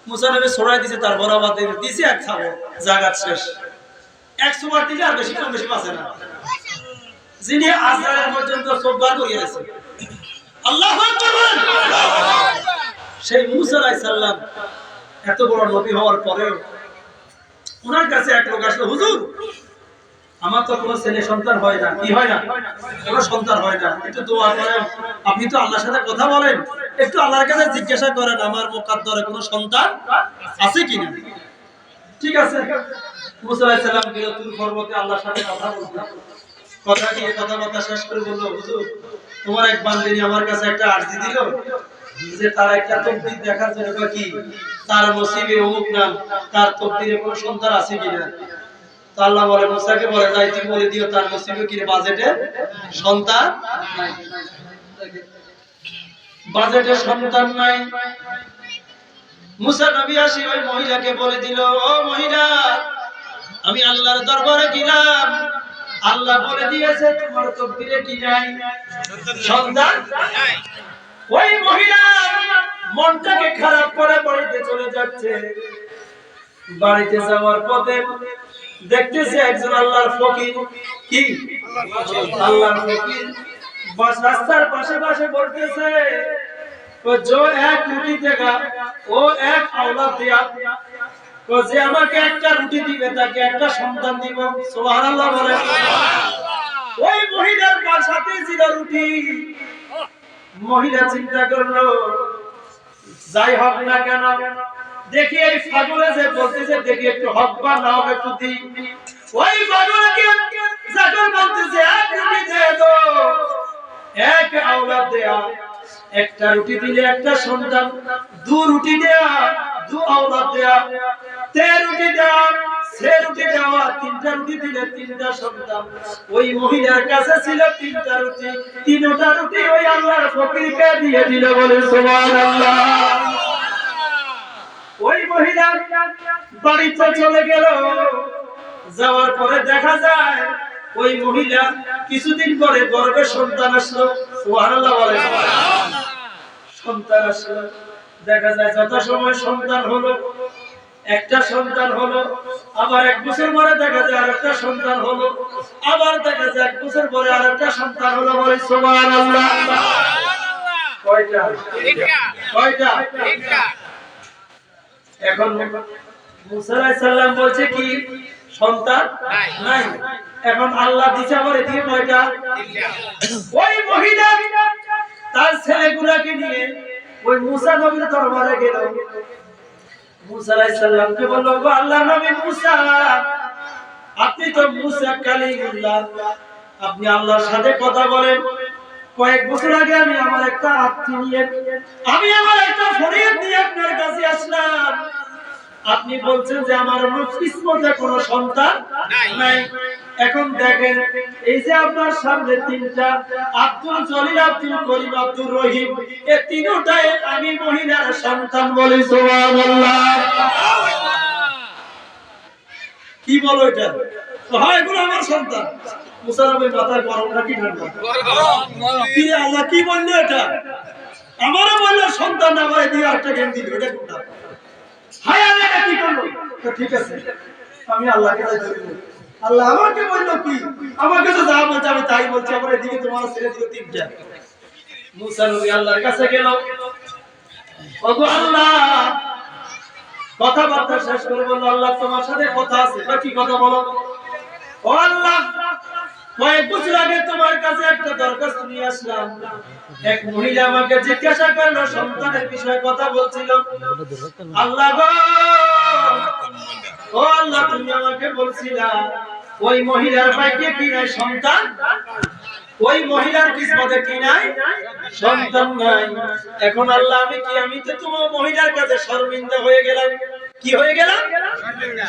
মুসা নবী ছড়াই দিয়েছে তার বরাবর দিয়েছে এক খাবো জাগাত শেষ 100 বার দিলে আর বেশি কম বেশি পাচ্ছে না যিনি আজরাইল পর্যন্ত সববার করিয়েছে আল্লাহু আকবার সেই মুসা আলাইহিস সালাম এত বড় নবী হওয়ার পরেও ওনার কাছে এক লোক আসলো হুজুর আমার তো কোনো ছেলে সন্তান হয় না কি হয় না কোনো সন্তান হয় না একটু দোয়া করেন আপনি তো আল্লাহর সাথে কথা বলেন একটু আল্লাহর কাছে জিজ্ঞাসা করেন আমার মুকদ্দরে কোনো সন্তান আছে কিনা ঠিক আছে মুসা আলাইহিস সালাম গেল তুর পর্বতে আল্লাহর সাথে কথা বলতে কথা শেষ করে বলল হুজুর তোমার এক বান্দিনী আমার কাছে একটা আরজি দিল যে তার একটা তকদির দেখার জন্য কি তার নসিবে অমুক নাম তার তকদিরে কোনো সন্তান আছে কিনা তো আল্লাহ বলে মুসাকে বলে যাই তুমি বলে দিও তার নসিবে কি বাজেটে সন্তান নাই বাজেটে সন্তান নাই মুসা নবী আসি ওই মহিলাকে বলে দিল ও মহিলা আমি আল্লাহর দরবারে গেলাম আল্লাহ বলে দিয়েছে তোমার তকদিরে কি নাই সন্তান নাই ওই মহিলা মনটাকে খারাপ করে বাড়িতে চলে যাচ্ছে বাড়িতে যাওয়ার পথে দেখতেছে একজন আল্লাহর ফকির কি আল্লাহর ফকির বাস রাস্তার পাশে পাশে বলতেছে তো जो एक रोटी देगा वो एक औलाद दिया তো যে আমাকে একটা রুটি দিবে তাকে একটা সন্তান দিব সুবহানাল্লাহ বলে ওই মহিলার সাথে ছিল রুটি মহিলা চিন্তা করলো যাই হোক না কেন দেখি এই ফাগুলে যে বলতেছে দেখি একটু হক বা না হবে একটু দিই ওই ফাগুলকে যখন বলতেছে এক রুটি দে দো এক औलाद দেয়া একটা রুটি দিলে একটা সন্তান দু রুটি দেয়া দু औलाद দেয়া তে রুটি দেওয়া, সে রুটি দেওয়া, 3টা রুটি দিলে 3টা সন্তান। ওই মহিলার কাছে ছিল 3টা রুটি, 3টা রুটি ওই আল্লাহর ফকিরকে দিয়ে দিল, বলে সুবহানাল্লাহ। ওই মহিলা বাড়িতে চলে গেল। যাওয়ার পরে দেখা যায় ওই মহিলা কিছুদিন পরে গর্ভে সন্তান আসলো। সুবহানাল্লাহ বলে। সন্তান আসলো, দেখা যায় যথাসময় সন্তান হলো, একটা সন্তান হলো। আবার 1 বছর পরে দেখা যায় আরেকটা সন্তান হলো। আবার দেখা যায় 1 বছর পরে আরেকটা সন্তান হলো, বলে সুবহানাল্লাহ। কয়টা? কয়টা? এখন মুসা আলাইহিস সালাম বলছে কি সন্তান নাই। এখন আল্লাহ দিশা করে দিয়ে কয়টা? ওই মহিলা তার ছেলেগুলোকে নিয়ে ওই মুসা নবীর দরবারে গেল। মুসা আলাইহিস সালামকে বলল, গো আল্লাহর নবী মুসা, আপনি তো মুসা কালিমুল্লাহ, আপনি আল্লাহর সাথে কথা বলেন। কয়েক বছর আগে আমি আমার একটা ফরিয়াদ নিয়ে আপনার কাছে আসলাম। আপনি বলছেন যে আমার কিসমতে কোনো সন্তান নাই। এখন দেখেন এই যে আপনার সামনে 3টা আব্দুল জলিল, আব্দুল করিম, আব্দুল রহিম, এই 3টাই আমি মহিলার সন্তান, বলি সুবহানাল্লাহ। কি বলো এটা? হয় এগুলো আমার সন্তান। মুসা নবীর মাথায় গরমটা কি ঠান্ডা? কি আল্লাহ কি বললো এটা? আমারও বললো সন্তান, আমার দিয়ে একটা জ্ঞান দিল, এটা কোনটা? হায় আল্লাহ এটা কি করলো? ঠিক আছে, আমি আল্লাহকে তাই ধরে নেব। আল্লাহ আমাকে বললো কি? আমাকে তো যা বলছে আমি তাই বলছি। আমার এদিকে তোমার ছেলে দিকে 3টা। মুসা নবী আল্লাহর কাছে গেল। ওগো আল্লাহ, কথাবার্তা শেষ করে বলল, আল্লাহ তোমার সাথে কথা আছে। কি কথা বলো? ও আল্লাহ, কয়েক বছর আগে তোমার কাছে একটা দরখাস্ত নিয়ে আসলাম। এক মহিলা আমাকে জিজ্ঞাসা করলো, সন্তানের বিষয়ে কথা বলছিল। আল্লাহ গো, ও আল্লাহ, তুমি আমাকে বলছিলা ওই মহিলার ভাগ্যে কি নাই সন্তান, ওই মহিলার কিসমতে কি নাই সন্তান নাই। এখন আল্লাহ আমি তো তোমার মহিলার কাছে শর্মিন্দা হয়ে গেলাম। কি হয়ে গেলাম?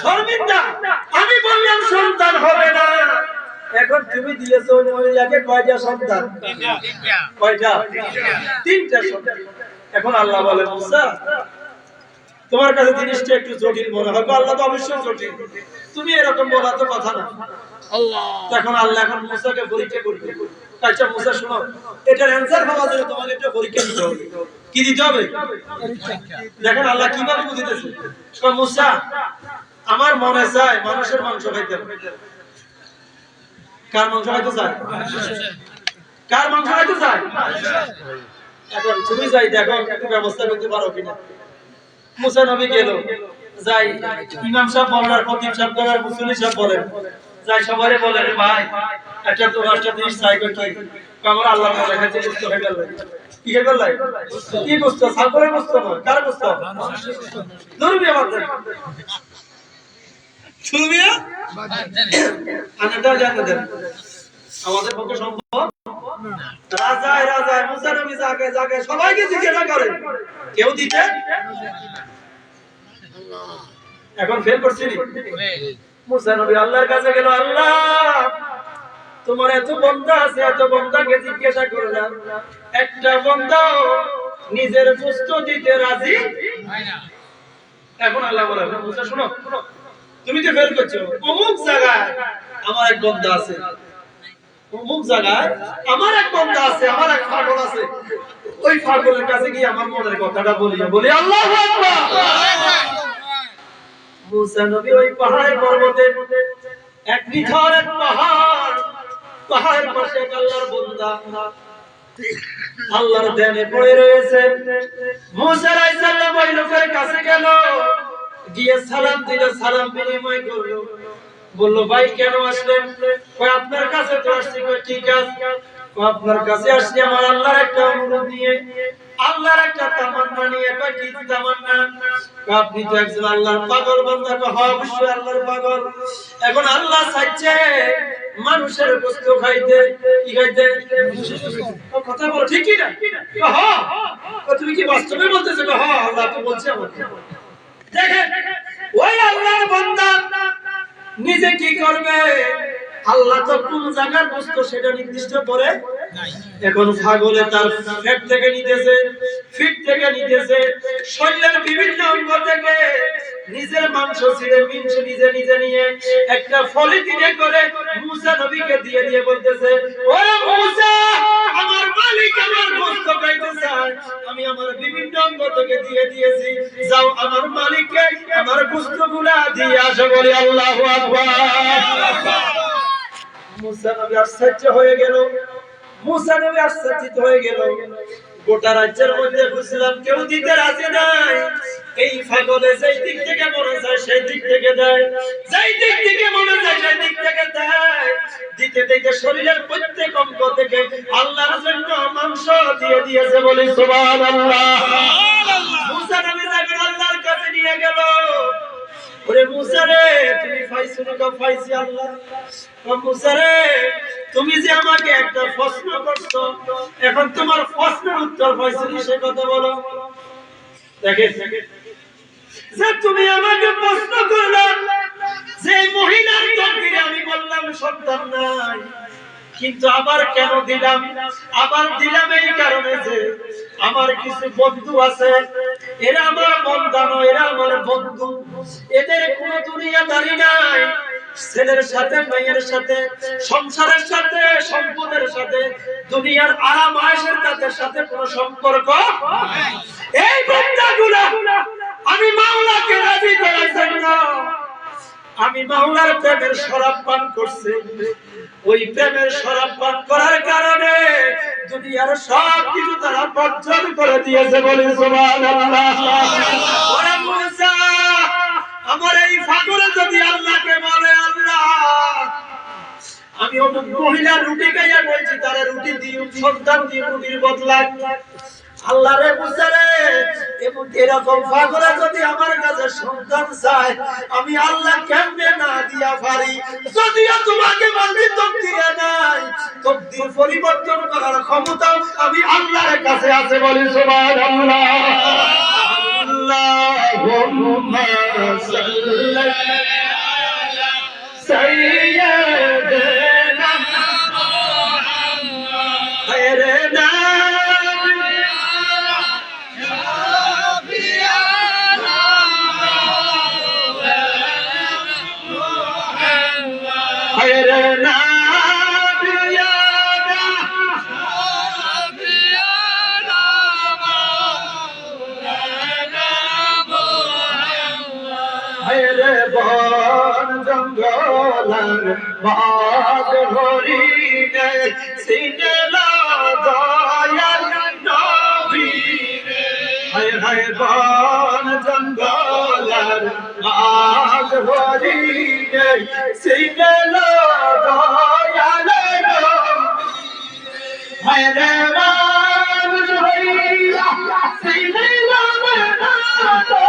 শর্মিন্দা। আমি বললাম সন্তান হবে না। এখন তুমি দিয়েছো ওই মহিলাকে কয়টা সন্তান? কয়টা? 3টা সন্তান। এখন আল্লাহ বলে, মুসা, তোমার কাছে জিনিসটা একটু জটিল মনে হয়। আল্লাহ তো অবশ্যই জটিল, তুমি এরকম বলা তো কথা না। তখন আল্লাহ এখন মুসাকে পরীক্ষা করবে। আচ্ছা মুসা শোনো, এটার অ্যানসার পাওয়ার জন্য তোমাকে একটা পরীক্ষা দিতে হবে। কি দিতে হবে? দেখেন আল্লাহ কিভাবে বুঝিতেছে। মুসা, আমার মনে চায় মানুষের মাংস খাইতে হবে। কার মাংস খাইতে চায়? কার মাংস খাইতে চায়? এখন তুমি যাই দেখো একটু ব্যবস্থা করতে পারো কিনা। মুসা নবী গেল, যাই ইমাম সাহেব বলেন, আর খতিব সাহেব বলেন, আর মুসল্লি সাহেব বলেন, যাই সবারে বলেন, ভাই একটা তো রাষ্ট্র জিনিস চাই করতে আমার আল্লাহ মনে কাছে বুঝতে হয়ে গেল। কি হয়ে গেল? কি বুঝতো? সালপরে বুঝতো না, কার বুঝতো? ধরবি আমার শুনবিয়া আনাটা জানতে দেন আমাদের পক্ষে সম্ভব। রাজায় রাজায় মুসা নবী জাগে জাগে সবাইকে জিজ্ঞাসা করে, কেউ দিতে। এখন ফেল করছি মুসা নবী আল্লাহর কাছে গেল, আল্লাহ তোমার এত বান্দা আছে, এত বান্দাকে জিজ্ঞাসা করলাম, একটা বান্দা নিজের গোশত দিতে রাজি হয় না। এখন আল্লাহ বলে, মুসা শোনো, তুমি তো ফেল করছো। অমুক জায়গায় আমার এক বান্দা আছে, অমুক জায়গায় আমার এক বান্দা আছে, আমার এক পাগল আছে। ওই পাগলের কাছে গিয়ে আমার মনের কথাটা বলি আল্লাহু আকবার। মুসা নবী ওই পাহাড়ে পর্বতে এক নিথর এক পাহাড়ের পাশে এক আল্লাহর বান্দা আল্লাহর ধ্যানে পড়ে রয়েছে। মুসা আলাইহিস সালাম ওই লোকের কাছে গেল, গিয়ে সালাম দিল, সালাম বিনিময় করলো। বলল, ভাই কেন আসলেন? কয় আপনার কাছে তো আসছি। কয় ঠিক আছে, আপনার কাছে আসছি আমার আল্লাহর একটা অনুরোধ নিয়ে, আল্লাহর একটা তামান্না নিয়ে। কয় কি তামান্না? আপনি তো একজন আল্লাহর পাগল বান্দা। কয় হ্যাঁ অবশ্যই আল্লাহর পাগল। এখন আল্লাহ চাইছে মানুষের গোশত খাইতে। কি খাইতে? কথা বলো ঠিক কি না? কয় হ্যাঁ। তুমি কি বাস্তবে বলতেছো? কয় হ্যাঁ আল্লাহ তো বলছে আমাকে। দেখেন ওই আল্লাহর বান্দা নিজে কি করবে? আল্লাহ তো কোন জায়গার বস্তু সেটা নির্দিষ্ট করে নাই। এখন ছাগলে তার পেট থেকে নিতেছে, ফিট থেকে নিতেছে, শরীরের বিভিন্ন অঙ্গ থেকে নিজের মাংস ছিঁড়ে মিংস নিজে নিজে নিয়ে একটা পলিথিনে করে মুসা নবীকে দিয়ে দিয়ে বলতেছে, ও মুসা, আমার মালিক আমার গোশত খাইতে চায়, আমি আমার বিভিন্ন অঙ্গ থেকে দিয়ে দিয়েছি, যাও আমার মালিককে আমার গোশতগুলা দিয়ে আসো। বলি আল্লাহু আকবার। মুসা নবী আশ্চর্য হয়ে গেল, মুসা নবী আশ্চর্যিত হয়ে গেল। গোটা রাজ্যের মধ্যে বুঝলাম কেউ দিতে রাজি নাই। এই পাগলে যেই দিক থেকে মনে যায় সেই দিক থেকে দেয়, যেই দিক থেকে মনে যায় সেই দিক থেকে দেয়। দিতে দিতে শরীরের প্রত্যেক অঙ্গ থেকে আল্লাহর জন্য মাংস দিয়ে দিয়েছে। বলি সুবহানাল্লাহ। মুসা নবী যখন আল্লাহর কাছে নিয়ে গেল, ওরে মুসা রে, তুমি পাইছো না? পাইছি আল্লাহ। মুসা রে, তুমি যে আমাকে একটা প্রশ্ন করছো, এখন তোমার প্রশ্নের উত্তর পাইছো না, সে কথা বলো। দেখেন যে তুমি আমাকে প্রশ্ন করলে যে মহিলার তকদিরে আমি বললাম সন্তান নাই, কিন্তু আবার কেন দিলাম? আবার দিলাম এই কারণে যে আমার কিছু বন্ধু আছে, এরা আমার বান্দা নয়, এরা আমার বন্ধু। এদের কোনো দুনিয়াদারি নাই। ছেলের সাথে, মেয়ের সাথে, সংসারের সাথে, সম্পদের সাথে, দুনিয়ার আরাম আয়েশের তাদের সাথে কোনো সম্পর্ক নাই। এই বান্দাগুলা আমি মাওলাকে রাজি করার জন্য আমি মাওলার প্রেমের শরাব পান করছি। ওই প্রেমের শরাব পান করার কারণে দুনিয়ার সব কিছু তারা বর্জন করে দিয়েছে। বলি সুবহানাল্লাহ। ওরে মুসা, আমার এই ফাকরে যদি আল্লাহকে বলে, আল্লাহ আমি অমুক মহিলা রুটি খাইয়া বলছি, তারা রুটি দিও, সন্তান দিও, রুটির বদলা। আল্লাহ রে মুসা রে, এরকম পাগল যদি আমার কাছে সন্তান চায়, আমি আল্লাহ কেমনে না দিয়া পারি? যদিও তোমাকে বলছি তকদিরে নাই, তকদির পরিবর্তন করার ক্ষমতা আমি আল্লাহর কাছে আছে। বলি সুবহানাল্লাহ। আল্লাহুম্মা সাল্লি আলা সাইয়্যিদিনা মুহাম্মাদ খায়রিনা বাদ ভরি গে সিনেলা দয়াল নবী রে। হায় হায় বন জঙ্গলার বাদ ভরি গে সিনেলা দয়াল নবী রে। হায় রে বন হইয়া সিনেলা মনা তো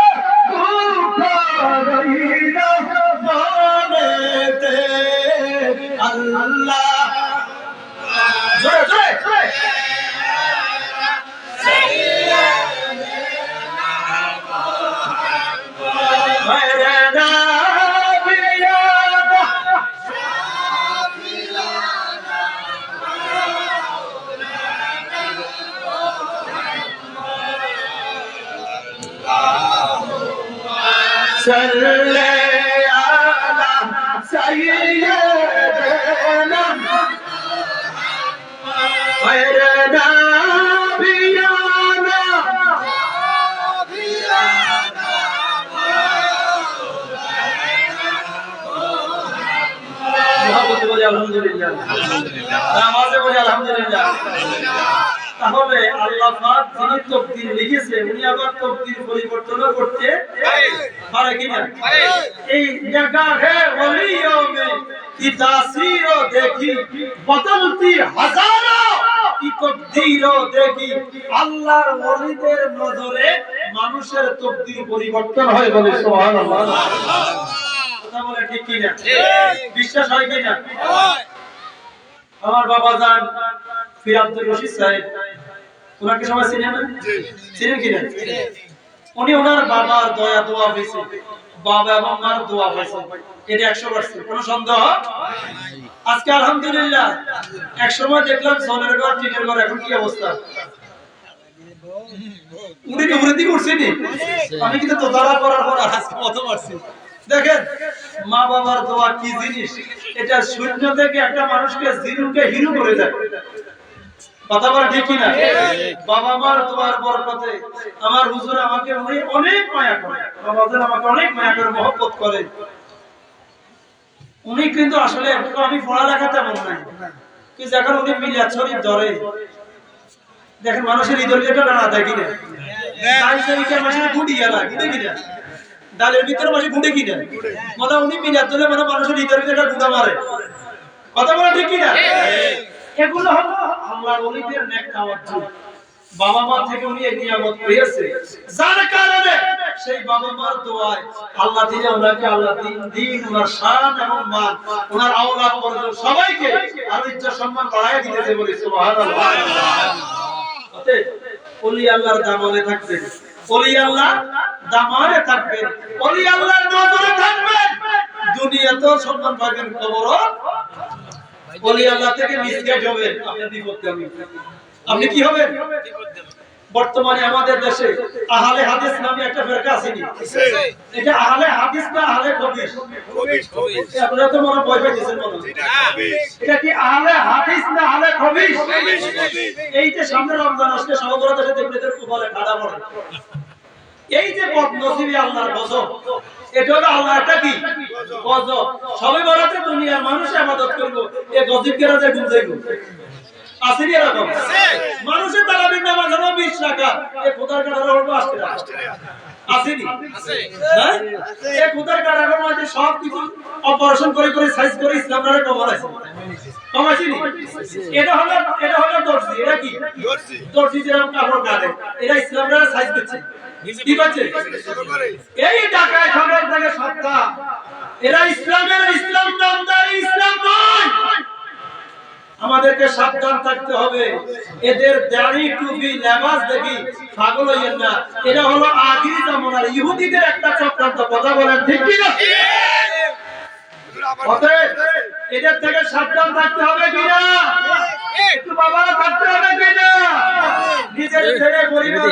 কুফরিনা বনেতে আল্লাহ। জোরে জোরে صلي على سيدنا خير نبينا محمد বলি আলহামদুলিল্লাহ, নামাজে বলি আলহামদুলিল্লাহ। তাহলে আল্লাহ পাক যিনি তকদির লিখেছে, উনি আবার তকদির পরিবর্তন করতে পারে কিনা? এই নিগাহে ওলিয়ো মে কি তাসির দেখি বদলতি হাজারো কি তকদির দেখি। আল্লাহর ওলিদের নজরে মানুষের তকদির পরিবর্তন হয়। বলে সুবহানাল্লাহ। কথা বলে ঠিক কিনা? বিশ্বাস হয় কিনা? আমার বাবা জান ফির আব্দুল রশিদ সাহেব, ওনাকে সবাই চিনেন না? চিনেন কিনা? উনি ওনার বাবার দয়া দোয়া হয়েছে, বাবা এবং মার দোয়া পাইছে, এটা 100%, কোনো সন্দেহ নাই। আজকে আলহামদুলিল্লাহ, এক সময় দেখলাম সোনের ঘর টিনের ঘর, এখন কি অবস্থা? উনি কি উপরে দিকে উঠছেনি? আমি কিন্তু তোতারা করার পর আজকে প্রথম আসছি। দেখেন মা বাবার দোয়া কি জিনিস, এটা শূন্য থেকে একটা মানুষকে জিরোকে হিরো করে দেয়। কথা বলা ঠিক কি না? বাবা মার দোয়ার বরকতে আমার হুজুর আমাকে অনেক মায়া করে, বাবাদের আমাকে অনেক মায়া করে, মহব্বত করে। উনি কিন্তু আসলে আমি পড়ালেখা তেমন নাই, কিন্তু এখন উনি মিলাদ শরীফ ধরে, দেখেন মানুষের হৃদয়টা নাড়া দেয় কিনা, ডাল শরীফের মানুষের গুটি গেলা গুটে কিনা, ডালের ভিতরে মাসে গুটে কিনা, মানে উনি মিলাদ ধরে মানে মানুষের হৃদয়টা গুঁড়া মারে। কথা বলা ঠিক কিনা? এগুলো হলো আল্লাহর ওলিদের নেক তাওয়াজ্জু। বাবা মা থেকে উনি এই নিয়ামত পেয়েছে, যার কারণে সেই বাবা মার দোয়ায় আল্লাহ দিলে ওনাকে, আল্লাহ দিন ওনার শান এবং মান, ওনার আওলাদ পর্যন্ত সবাইকে আরো ইজ্জত সম্মান বাড়ায় দিতেছে, বলি সুবহানাল্লাহ। ওলি আল্লাহর দামানে থাকবেন, ওলি আল্লাহ দামানে থাকবেন, ওলি আল্লাহর নজরে থাকবেন, দুনিয়াতেও সম্মান পাবেন, কবরও। ওলি আল্লাহ থেকে মিসগাইড হবেন, আপনি বিপদে হবেন। আপনি কি হবেন? বর্তমানে আমাদের দেশে আহলে হাদিস নামে একটা ফিরকা আছে, এটা আহলে হাদিস না আহলে খবিস? আপনারা তো মনে ভয় পাইছেন, মনে এটা কি আহলে হাদিস না আহলে খবিস? এই যে সামনে রমজান আসলে সমগ্র দেশে দেখবেন বলে খাড়া পড়ে, এই যে বদনসিবি আল্লাহর গজব, এটা হলো আল্লাহ একটা কি গজব। সবাই বলাতে দুনিয়ার মানুষ ইবাদত করব, এই গজব কেরা যায় ঘুম যাইব, আসেনি এরকম? মানুষের তারাবির নামাজ হলো 20 টাকা, এই খোদার কাটা হলো 80 টাকা, আসেনি? হ্যাঁ, এই খোদার কাটা মধ্যে সব কিছু অপারেশন করে করে সাইজ করে ইসলামরা কমাইছে, কমাইছেনি? এটা হলো দর্জি। এটা কি দর্জি? যেরকম কাপড় কাটে, এটা ইসলামরা সাইজ দিচ্ছে, কি করছে? এই ঢাকায় সবার থেকে সত্তা, এরা ইসলামের ইসলাম নামদারি, ইসলাম নয়। আমাদেরকে সাবধান থাকতে হবে, এদের দাড়ি টুপি লেবাস দেখি পাগল হইয়েন না, এটা হলো আখিরি জামানার ইহুদিদের একটা চক্রান্ত। কথা বলেন ঠিক কি না? এদের থেকে সাবধান থাকতে হবে কিনা? একটু বাবারা থাকতে হবে কিনা? নিজের ছেলে পরিবার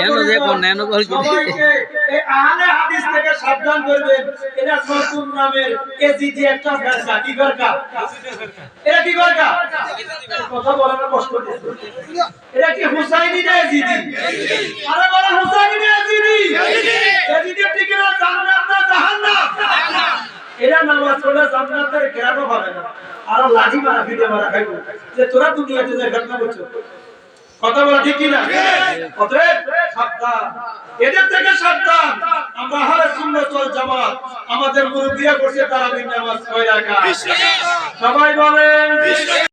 সবাইকে এই আহলে হাদিস থেকে সাবধান করবেন। এটা নতুন নামের এজিদি একটা ফেরকা। কি ফেরকা? এটা কি ফেরকা? কথা বলার কষ্ট হচ্ছে। এটা কি হুসাইনি না এজিদি? আরে বলা হুসাইনি না এজিদি? এজিদি ঠিক না, জান্নাত না জাহান্নাম? এরা নামাজ পড়লে জান্নাতের গ্রামও পাবে না, আর লাঠি মারা পিঠে মারা খাইবো যে তোরা দুনিয়াতে যে ঘটনা করছো। কথা বলা ঠিক কি না? অতএব সাবধান, এদের থেকে সাবধান। আমরা আহলে সুন্নাত ওয়াল জামাত, আমাদের মুরব্বিরা করছে তারাবির নামাজ 6 রাকাত। সবাই বলেন